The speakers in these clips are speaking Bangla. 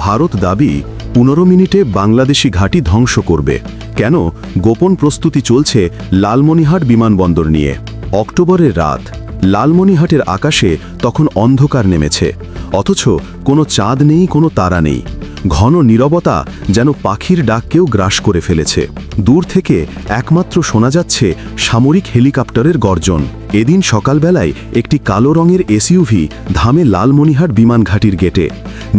ভারত দাবি 15 মিনিটে বাংলাদেশি ঘাঁটি ধ্বংস করবে। কেন? গোপন প্রস্তুতি চলছে লালমনিরহাট বিমানবন্দর নিয়ে। অক্টোবরের রাত, লালমনিরহাটের আকাশে তখন অন্ধকার নেমেছে, অথচ কোনো চাঁদ নেই, কোনো তারা নেই। ঘন নীরবতা যেন পাখির ডাককেও গ্রাস করে ফেলেছে। দূর থেকে একমাত্র শোনা যাচ্ছে সামরিক হেলিকপ্টারের গর্জন। এদিন সকালবেলায় একটি কালো রঙের এসইউভি ধামে লালমনিরহাট বিমান ঘাঁটির গেটে।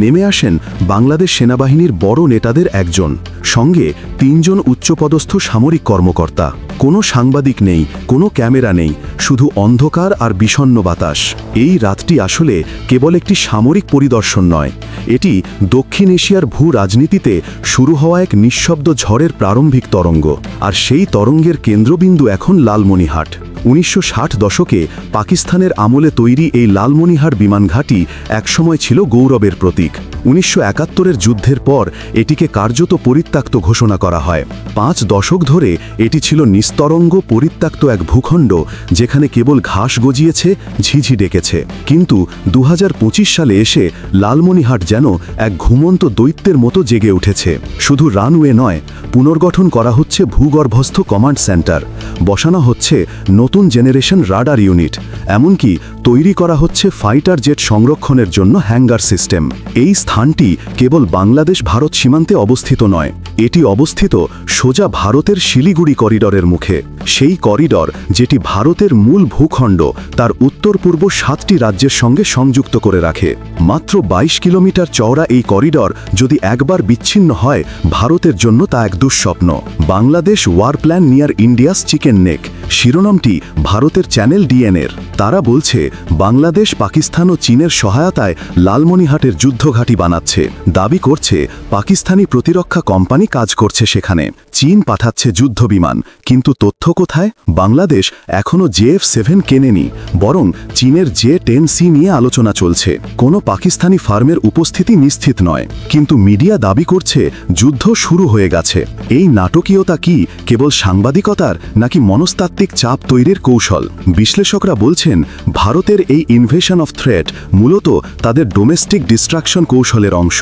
নেমে আসেন বাংলাদেশ সেনাবাহিনীর বড় নেতাদের একজন, সঙ্গে 3 জন উচ্চপদস্থ সামরিক কর্মকর্তা। কোনো সাংবাদিক নেই, কোনো ক্যামেরা নেই, শুধু অন্ধকার আর বিষণ্ণ বাতাস। এই রাতটি আসলে কেবল একটি সামরিক পরিদর্শন নয়, এটি দক্ষিণ এশিয়ার ভূ রাজনীতিতে শুরু হওয়া এক নিঃশব্দ ঝড়ের প্রারম্ভিক তরঙ্গ। আর সেই তরঙ্গের কেন্দ্রবিন্দু এখন লালমনিরহাট। 1960 দশকে পাকিস্তানের আমলে তৈরি এই লালমনিরহাট বিমান ঘাঁটি একসময় ছিল গৌরবের প্রতীক। 1971-এর যুদ্ধের পর এটিকে কার্যত পরিত্যক্ত ঘোষণা করা হয়। 5 দশক ধরে এটি ছিল নিস্তরঙ্গ পরিত্যক্ত এক ভূখণ্ড, যেখানে কেবল ঘাস গজিয়েছে, ঝিঝি ডেকেছে। কিন্তু 2025 সালে এসে লালমনিরহাট যেন এক ঘুমন্ত দৈত্যের মতো জেগে উঠেছে। শুধু রানওয়ে নয়, পুনর্গঠন করা হচ্ছে ভূগর্ভস্থ কমান্ড সেন্টার, বসানো হচ্ছে নতুন জেনারেশন রাডার ইউনিট, এমনকি তৈরি করা হচ্ছে ফাইটার জেট সংরক্ষণের জন্য হ্যাঙ্গার সিস্টেম। এই স্থানটি কেবল বাংলাদেশ ভারত সীমান্তে অবস্থিত নয়, এটি অবস্থিত সোজা ভারতের শিলিগুড়ি করিডরের মুখে। সেই করিডর যেটি ভারতের মূল ভূখণ্ড তার উত্তর পূর্ব 7টি রাজ্যের সঙ্গে সংযুক্ত করে রাখে। মাত্র 22 কিলোমিটার চওড়া এই করিডর যদি একবার বিচ্ছিন্ন হয়, ভারতের জন্য তা এক দুঃস্বপ্ন। Bangladesh war plan near India's chicken neck শিরোনামটি ভারতের চ্যানেল ডিএনএর। তারা বলছে বাংলাদেশ পাকিস্তান ও চীনের সহায়তায় লালমনিরহাটের যুদ্ধঘাঁটি বানাচ্ছে। দাবি করছে পাকিস্তানি প্রতিরক্ষা কোম্পানি কাজ করছে সেখানে, চীন পাঠাচ্ছে যুদ্ধ বিমান। কিন্তু তথ্য কোথায়? বাংলাদেশ এখনও JF-7 কেনেনি, বরং চীনের J-10C নিয়ে আলোচনা চলছে। কোনো পাকিস্তানি ফার্মের উপস্থিতি নিশ্চিত নয়, কিন্তু মিডিয়া দাবি করছে যুদ্ধ শুরু হয়ে গেছে। এই নাটকীয়তা কি কেবল সাংবাদিকতার, নাকি মনস্তাত্ত্বিক চাপ তৈরির কৌশল? বিশ্লেষকরা বলছেন ভারতের এই ইনভেশন অফ থ্রেট মূলত তাদের ডোমেস্টিক ডিস্ট্রাকশন কৌশলের অংশ,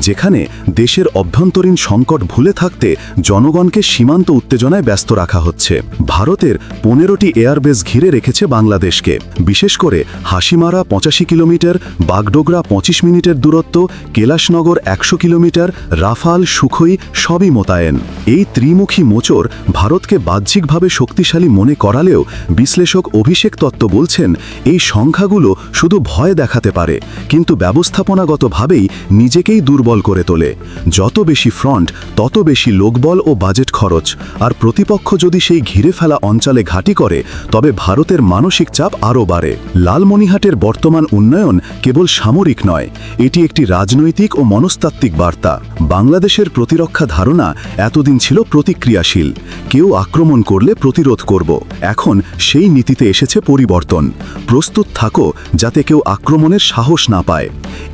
যেখানে দেশের অভ্যন্তরীণ সংকট ভুলে থাকতে জনগণকে সীমান্ত উত্তেজনায় ব্যস্ত রাখা হচ্ছে। ভারতের 15টি এয়ারবেস ঘিরে রেখেছে বাংলাদেশকে, বিশেষ করে হাসিমারা 85 কিলোমিটার, বাগডোগরা 25 মিনিটের দূরত্ব, কৈলাসনগর 100 কিলোমিটার, রাফাল, সুখোই সবই মোতায়েন। এই ত্রিমুখী মোচড় ভারতকে বাহ্যিকভাবে শক্তিশালী মনে করালেও বিশ্লেষক অভিষেক তত্ত্ব বলছেন এই সংখ্যাগুলো শুধু ভয় দেখাতে পারে, কিন্তু ব্যবস্থাপনাগতভাবেই নিজেকেই দুর্বল করে তোলে। যত বেশি ফ্রন্ট, তত বেশি লোকবল ও বাজেট খরচ, আর প্রতিপক্ষ যদি সেই ঘিরে ফেলা অঞ্চলে ঘাঁটি করে, তবে ভারতের মানসিক চাপ আরও বাড়ে। লালমনিরহাটের বর্তমান উন্নয়ন কেবল সামরিক নয়, এটি একটি রাজনৈতিক ও মনস্তাত্ত্বিক বার্তা। বাংলাদেশের প্রতিরক্ষা ধারণা এতদিন ছিল প্রতিক্রিয়াশীল, কেউ আক্রমণ করলে প্রতিরোধ করব। এখন সেই নীতিতে এসেছে পরিবর্তন। প্রস্তুত থাকো যাতে কেউ আক্রমণের সাহস না পায়।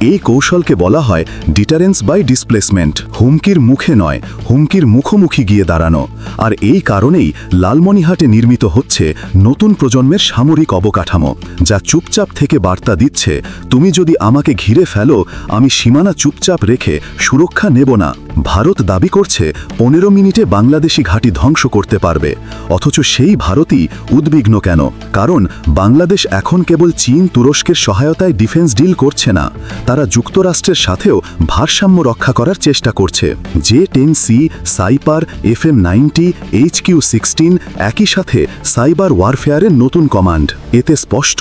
এই কৌশলকে বলা হয় ডিটারেন্স বাই ডিসপ্লেসমেন্ট, হুমকির মুখে নয়, হুমকির মুখোমুখি গিয়ে দাঁড়ানো। আর এই কারণেই লালমনিরহাটে নির্মিত হচ্ছে নতুন প্রজন্মের সামরিক অবকাঠামো, যা চুপচাপ থেকে বার্তা দিচ্ছে, তুমি যদি আমাকে ঘিরে ফেলো, আমি সীমানা চুপচাপ রেখে সুরক্ষা নেব না। ভারত দাবি করছে 15 মিনিটে বাংলাদেশি ঘাঁটি ধ্বংস করতে পারবে, অথচ সেই ভারতই উদ্বিগ্ন কেন? কারণ বাংলাদেশ এখন কেবল চীন তুরস্কের সহায়তায় ডিফেন্স ডিল করছে না, তারা যুক্তরাষ্ট্রের সাথেও ভারসাম্য রক্ষা করার চেষ্টা করছে। J-10C, সাইপার, FM-90, HQ-16 একই সাথে সাইবার ওয়ারফেয়ারের নতুন কমান্ড। এতে স্পষ্ট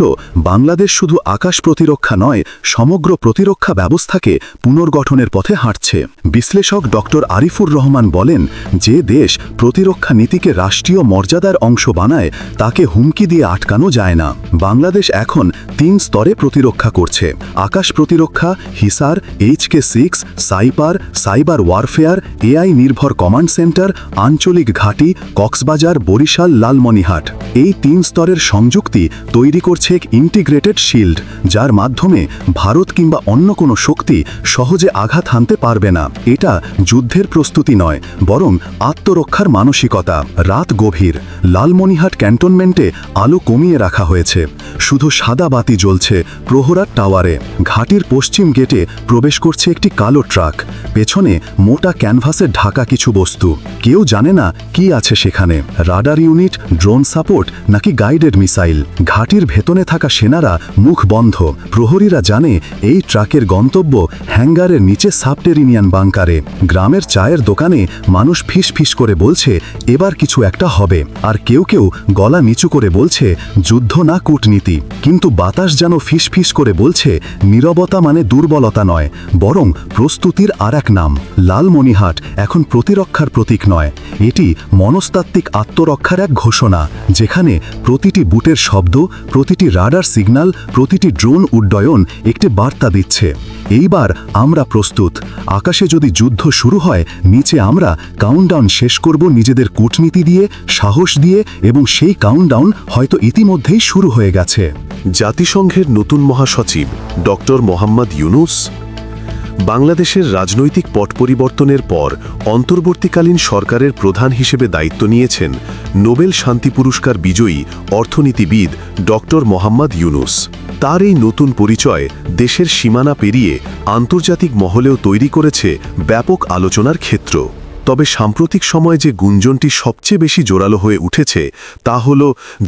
বাংলাদেশ শুধু আকাশ প্রতিরক্ষা নয়, সমগ্র প্রতিরক্ষা ব্যবস্থাকে পুনর্গঠনের পথে হাঁটছে। বিশ্লেষক ডক্টর আরিফুর রহমান বলেন, যে দেশ প্রতিরক্ষা নীতিকে রাষ্ট্রীয় মর্যাদার অংশ বানায়, তাকে হুমকি দিয়ে আটকানো যায় না। বাংলাদেশ এখন 3 স্তরে প্রতিরক্ষা করছে: আকাশ প্রতিরক্ষা, Hisar, HK-6, Siper, cyber warfare, AI নির্ভর কমান্ড সেন্টার, আঞ্চলিক ঘাঁটি, কক্সবাজার, বরিশাল, লালমনিরহাট। এই 3 স্তরের সংযুক্তি তৈরি করছে এক ইন্টিগ্রেটেড শিল্ড, যার মাধ্যমে ভারত কিংবা অন্য কোনো শক্তি সহজে আঘাত হানতে পারবে না। এটা যুদ্ধের প্রস্তুতি নয়, বরং আত্মরক্ষার মানসিকতা। রাত গভীর, লালমনিরহাট ক্যান্টনমেন্টে আলো কমিয়ে রাখা হয়েছে, শুধু সাদা বাতি জ্বলছে প্রহরার টাওয়ারে। ঘাটির পশ্চিম গেটে প্রবেশ করছে একটি কালো ট্রাক, পেছনে মোটা ক্যানভাসের ঢাকা কিছু বস্তু। কেউ জানে না কি আছে সেখানে, রাডার ইউনিট, ড্রোন সাপোর্ট নাকি গাইডেড মিসাইল। ঘাটির ভেতরে থাকা সেনারা মুখ বন্ধ, প্রহরীরা জানে এই ট্রাকের গন্তব্য হ্যাঙ্গারের নিচে সাবটেরিনিয়ান বাংকারে। গ্রামের চায়ের দোকানে মানুষ ফিস ফিস করে বলছে এবার কিছু একটা হবে, আর কেউ কেউ গলা নিচু করে বলছে যুদ্ধ না কূটনীতি। কিন্তু বাতাস যেন ফিস ফিস করে বলছে নীরবতা মানে দুর্বলতা নয়, বরং প্রস্তুতির আর এক নাম। লালমনিরহাট এখন প্রতিরক্ষার প্রতীক নয়, এটি মনস্তাত্ত্বিক আত্মরক্ষার এক ঘোষণা, যেখানে প্রতিটি বুটের শব্দ, প্রতিটি রাডার সিগন্যাল, প্রতিটি ড্রোন উড্ডয়ন একটি বার্তা দিচ্ছে এইবার আমরা প্রস্তুত। আকাশে যদি যুদ্ধ শুরু হয়, নিচে আমরা কাউন্টডাউন শেষ করব নিজেদের কূটনীতি দিয়ে, সাহস দিয়ে, এবং সেই কাউন্টডাউন হয়তো ইতিমধ্যেই শুরু হয়ে গেছে। জাতিসংঘের নতুন মহাসচিব ডক্টর মোহাম্মদ ইউনুস। বাংলাদেশের রাজনৈতিক পট পরিবর্তনের পর অন্তর্বর্তীকালীন সরকারের প্রধান হিসেবে দায়িত্ব নিয়েছেন নোবেল শান্তি পুরস্কার বিজয়ী অর্থনীতিবিদ ডক্টর মোহাম্মদ ইউনুস। তার এই নতুন পরিচয় দেশের সীমানা পেরিয়ে আন্তর্জাতিক মহলেও তৈরি করেছে ব্যাপক আলোচনার ক্ষেত্র। তবে সাম্প্রতিক সময়ে যে গুঞ্জনটি সবচেয়ে বেশি জোরালো হয়ে উঠেছে তা হল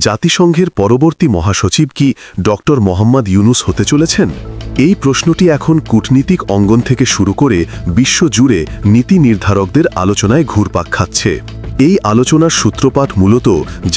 জাতিসংঘের পরবর্তী মহাসচিব কি ডক্টর মোহাম্মদ ইউনুস হতে চলেছেন। এই প্রশ্নটি এখন কূটনীতিক অঙ্গন থেকে শুরু করে বিশ্বজুড়ে নীতি নির্ধারকদের আলোচনায় ঘুরপাক খাচ্ছে। এই আলোচনার সূত্রপাত মূলত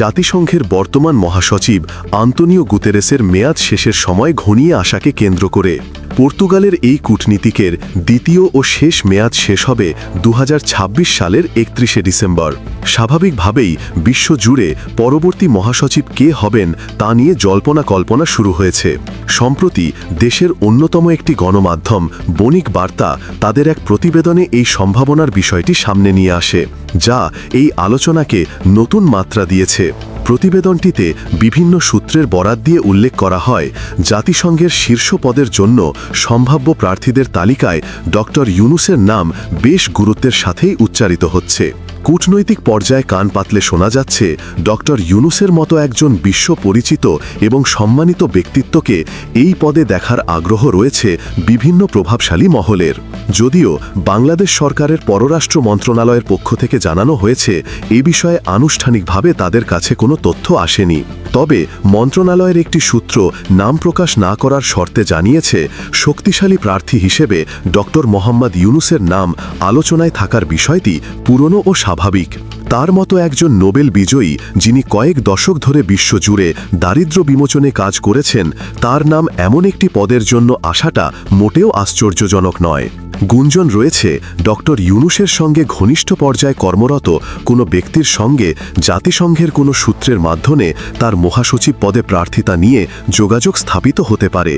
জাতিসংঘের বর্তমান মহাসচিব আন্তোনিও গুতেরেসের মেয়াদ শেষের সময় ঘনিয়ে আসাকে কেন্দ্র করে। পর্তুগালের এই কূটনীতিকের দ্বিতীয় ও শেষ মেয়াদ শেষ হবে 2026 সালের 31শে ডিসেম্বর। স্বাভাবিকভাবেই বিশ্বজুড়ে পরবর্তী মহাসচিব কে হবেন তা নিয়ে জল্পনা কল্পনা শুরু হয়েছে। সম্প্রতি দেশের অন্যতম একটি গণমাধ্যম বণিক বার্তা তাদের এক প্রতিবেদনে এই সম্ভাবনার বিষয়টি সামনে নিয়ে আসে, যা এই আলোচনাকে নতুন মাত্রা দিয়েছে। প্রতিবেদনটিতে বিভিন্ন সূত্রের বরাত দিয়ে উল্লেখ করা হয়, জাতিসংঘের শীর্ষ পদের জন্য সম্ভাব্য প্রার্থীদের তালিকায় ডক্টর ইউনুসের নাম বেশ গুরুত্বের সাথেই উচ্চারিত হচ্ছে। কূটনৈতিক পর্যায়ে কান পাতলে শোনা যাচ্ছে ডক্টর ইউনুসের মতো একজন বিশ্ব পরিচিত এবং সম্মানিত ব্যক্তিত্বকে এই পদে দেখার আগ্রহ রয়েছে বিভিন্ন প্রভাবশালী মহলের। যদিও বাংলাদেশ সরকারের পররাষ্ট্র মন্ত্রণালয়ের পক্ষ থেকে জানানো হয়েছে এ বিষয়ে আনুষ্ঠানিকভাবে তাদের কাছে কোনো তথ্য আসেনি, তবে মন্ত্রণালয়ের একটি সূত্র নাম প্রকাশ না করার শর্তে জানিয়েছে শক্তিশালী প্রার্থী হিসেবে ডক্টর মোহাম্মদ ইউনুসের নাম আলোচনায় থাকার বিষয়টি পুরনো ও স্বাভাবিক। তার মতো একজন নোবেল বিজয়ী, যিনি কয়েক দশক ধরে বিশ্বজুড়ে দারিদ্র্য বিমোচনে কাজ করেছেন, তার নাম এমন একটি পদের জন্য আসাটা মোটেও আশ্চর্যজনক নয়। গুঞ্জন রয়েছে ডক্টর ইউনুসের সঙ্গে ঘনিষ্ঠ পর্যায়ে কর্মরত কোনো ব্যক্তির সঙ্গে জাতিসংঘের কোনো সূত্রের মাধ্যমে তার মহাসচিব পদে প্রার্থিতা নিয়ে যোগাযোগ স্থাপিত হতে পারে।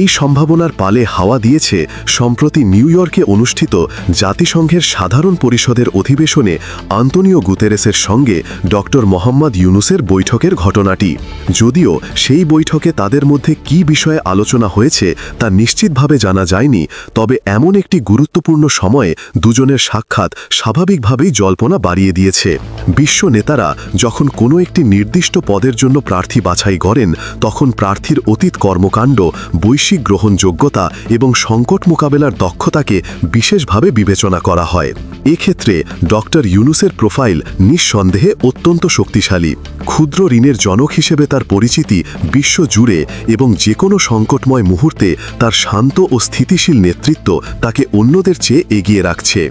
এই সম্ভাবনার পালে হাওয়া দিয়েছে সম্প্রতি নিউ ইয়র্কে অনুষ্ঠিত জাতিসংঘের সাধারণ পরিষদের অধিবেশনে আন্তোনিও গুতেরেসের সঙ্গে ডক্টর মোহাম্মদ ইউনুসের বৈঠকের ঘটনাটি। যদিও সেই বৈঠকে তাদের মধ্যে কী বিষয়ে আলোচনা হয়েছে তা নিশ্চিতভাবে জানা যায়নি, তবে এমন একটি গুরুত্বপূর্ণ সময়ে দুজনের সাক্ষাৎ স্বাভাবিকভাবেই জল্পনা বাড়িয়ে দিয়েছে। বিশ্ব নেতারা যখন কোনো একটি নির্দিষ্ট পদের জন্য প্রার্থী বাছাই করেন, তখন প্রার্থীর অতীত কর্মকাণ্ড, বৈশ্বিক গ্রহণযোগ্যতা এবং সংকট মোকাবেলার দক্ষতাকে বিশেষভাবে বিবেচনা করা হয়। এক্ষেত্রে ডক্টর ইউনুসের প্রোফাইল নিঃসন্দেহে অত্যন্ত শক্তিশালী। ক্ষুদ্র ঋণের জনক হিসেবে তার পরিচিতি বিশ্বজুড়ে এবং যে কোনো সংকটময় মুহূর্তে তার শান্ত ও স্থিতিশীল নেতৃত্ব তাকে অন্যদের চেয়ে এগিয়ে রাখছে।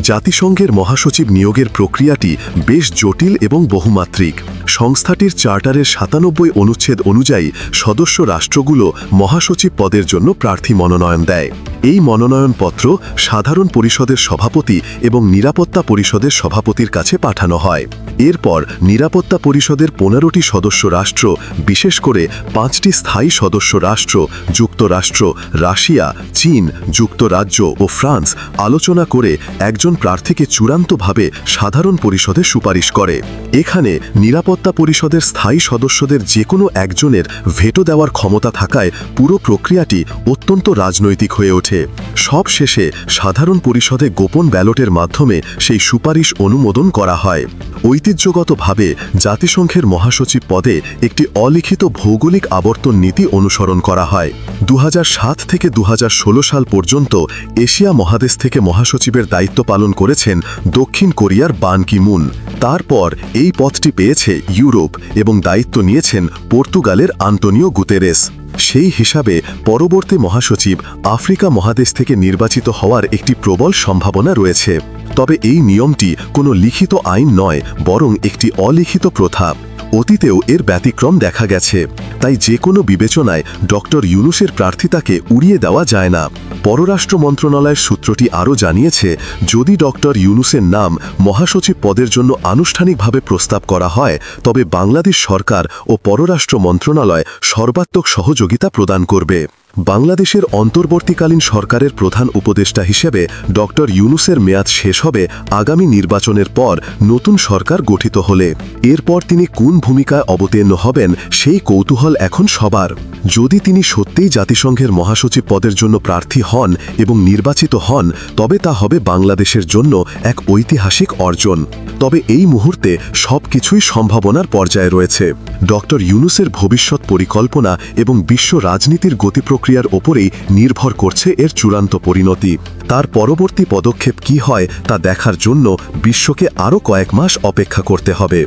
জাতিসংঘের মহাসচিব নিয়োগের প্রক্রিয়াটি বেশ জটিল এবং বহুমাত্রিক। সংস্থাটির চার্টারের 97 অনুচ্ছেদ অনুযায়ী সদস্য রাষ্ট্রগুলো মহাসচিব পদের জন্য প্রার্থী মনোনয়ন দেয়। এই মনোনয়নপত্র সাধারণ পরিষদের সভাপতি এবং নিরাপত্তা পরিষদের সভাপতির কাছে পাঠানো হয়। এরপর নিরাপত্তা পরিষদের 15টি সদস্য রাষ্ট্র, বিশেষ করে 5টি স্থায়ী সদস্য রাষ্ট্র যুক্তরাষ্ট্র, রাশিয়া, চীন, যুক্তরাজ্য ও ফ্রান্স আলোচনা করে একজন একজন প্রার্থীকে চূড়ান্তভাবে সাধারণ পরিষদে সুপারিশ করে। এখানে নিরাপত্তা পরিষদের স্থায়ী সদস্যদের যে কোনো একজনের ভেটো দেওয়ার ক্ষমতা থাকায় পুরো প্রক্রিয়াটি অত্যন্ত রাজনৈতিক হয়ে ওঠে। সব শেষে সাধারণ পরিষদে গোপন ব্যালটের মাধ্যমে সেই সুপারিশ অনুমোদন করা হয়। ঐতিহ্যগতভাবে জাতিসংঘের মহাসচিব পদে একটি অলিখিত ভৌগোলিক আবর্তন নীতি অনুসরণ করা হয়। 2007 থেকে 2016 সাল পর্যন্ত এশিয়া মহাদেশ থেকে মহাসচিবের দায়িত্ব পালন করেছেন দক্ষিণ কোরিয়ার বান কি মুন। তারপর এই পদটি পেয়েছে ইউরোপ এবং দায়িত্ব নিয়েছেন পর্তুগালের আন্তোনিও গুতেরেস। সেই হিসাবে পরবর্তী মহাসচিব আফ্রিকা মহাদেশ থেকে নির্বাচিত হওয়ার একটি প্রবল সম্ভাবনা রয়েছে। তবে এই নিয়মটি কোনো লিখিত আইন নয়, বরং একটি অলিখিত প্রথা। অতীতেও এর ব্যতিক্রম দেখা গেছে। তাই যে কোনো বিবেচনায় ডক্টর ইউনূসের প্রার্থিতাকে উড়িয়ে দেওয়া যায় না। পররাষ্ট্র মন্ত্রণালয়ের সূত্রটি আরও জানিয়েছে, যদি ডক্টর ইউনূসের নাম মহাসচিব পদের জন্য আনুষ্ঠানিকভাবে প্রস্তাব করা হয়, তবে বাংলাদেশ সরকার ও পররাষ্ট্র মন্ত্রণালয় সর্বাত্মক সহযোগিতা প্রদান করবে। বাংলাদেশের অন্তর্বর্তীকালীন সরকারের প্রধান উপদেষ্টা হিসেবে ডক্টর ইউনূসের মেয়াদ শেষ হবে আগামী নির্বাচনের পর নতুন সরকার গঠিত হলে। এরপর তিনি কোন ভূমিকায় অবতীর্ণ হবেন সেই কৌতূহল এখন সবার। যদি তিনি সত্যিই জাতিসংঘের মহাসচিব পদের জন্য প্রার্থী হন এবং নির্বাচিত হন, তবে তা হবে বাংলাদেশের জন্য এক ঐতিহাসিক অর্জন। তবে এই মুহূর্তে সবকিছুই সম্ভাবনার পর্যায়ে রয়েছে। ডক্টর ইউনূসের ভবিষ্যৎ পরিকল্পনা এবং বিশ্ব রাজনীতির গতি প্রক্রিয়ার ওপরেই নির্ভর করছে এর চূড়ান্ত পরিণতি। তার পরবর্তী পদক্ষেপ কী হয় তা দেখার জন্য বিশ্বকে আরও কয়েক মাস অপেক্ষা করতে হবে।